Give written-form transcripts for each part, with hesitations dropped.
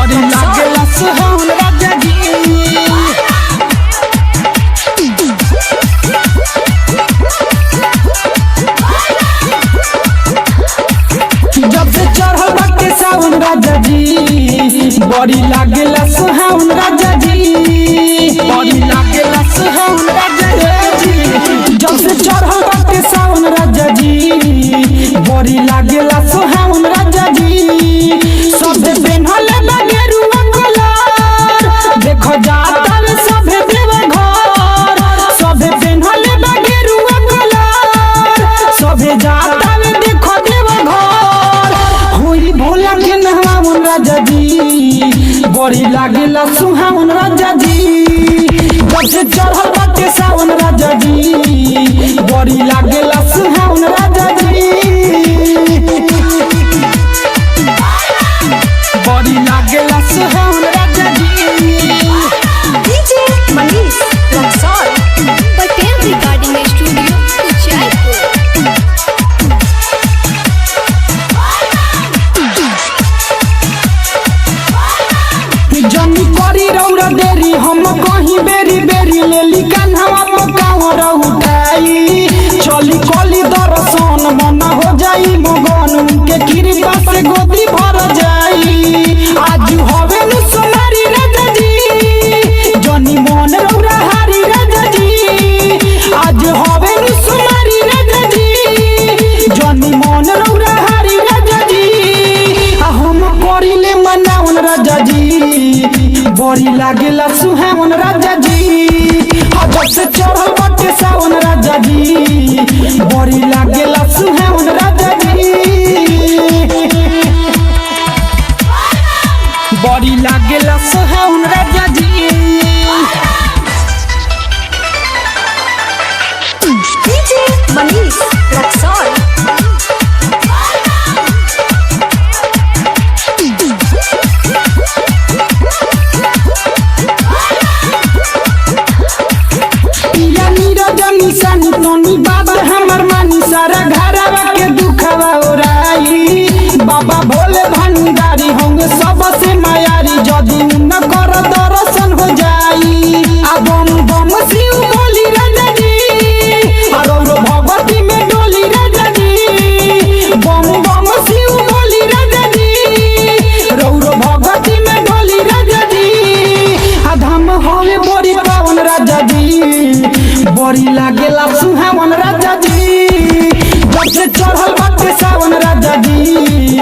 बड़ी लागेला सुहावन राजा जी। जब से चढ़ल बाटे सावन राजा जी बड़ी लागेला सुहावन राजा जी, बड़ी लागेला सुहावन राजा जी। जब से चढ़ल बाटे सावन राजा जी बड़ी लागेला सुहावन राजा जी। सबे पेन्हले बा गेरुआ कलर देखो जाता रे सबे देवघर, सबे पेन्हले बा गेरुआ कलर सबे जाता रे देखो देवघर। होई भोला के नहावन राजा जी बड़ी लागेला सुहावन राजा जी। जब से चढ़ल बाटे सावन राजा जी बड़ी लागेला सुहावन राजा जी, बड़ी लागेला सुहावन राजा जी। DJ Manish Luxor, Patel Recording Studio, Udaipur। जनी करी रौरा देरी हम कहीं बेरी बेरी लेली कान्हवा पकावर उठाई। चली कली दर्शन मन हो जाई मगन उनके कृपा से गोदी भर जाई। आज हवे नु सोनारी राजा जी जनी मन रौरा हारी राजा जी। आज हवे नु सोनारी राजा जी जनी मन रौरा हारी राजा जी। हम करिले मनावन राजा जी बड़ी लागेला सुहावन राजा जी। जब से चढ़ल बाटे सावन राजा जी बड़ी लागेला सुहावन राजा जी, बड़ी लागेला सुहावन राजा जी। DJ Manish Luxor, पिया नीरजा निशानी तोनी बात हमर मानी सारा घरवा के दुखवा ओराई। बाबा भोले भंडारी होंगे सबसे मायारी जदी न कर दर्शन हो जाई। आ बम बम शिव बोली राजा जी और भगवती में डोली राजा जी। बम बम शिव बोली राजा जी रौरो भगवती में डोली राजा जी। आ धाम होवे बड़ी पावन राजा जी बड़ी लागेला सुहावन राजा जी। जब से चढ़ल बाटे सावन राजा जी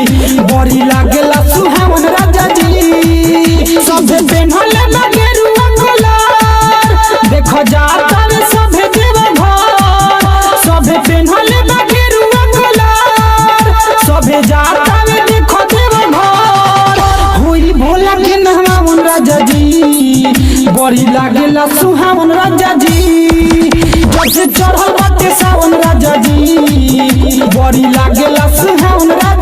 बड़ी लागेला सुहावन राजा जी। सबे पेन्हले बा गेरुआ कलर देखो जाता रे सबे देवघर, सबे पेन्हले बा गेरुआ कलर सबे जाता रे देखो देवघर। होई भोला के नहावन राजा जी बड़ी लागेला सुहावन राजा जी। जब से चढ़ल बाटे सावन राजा जी बड़ी लागेला सुहावन राजा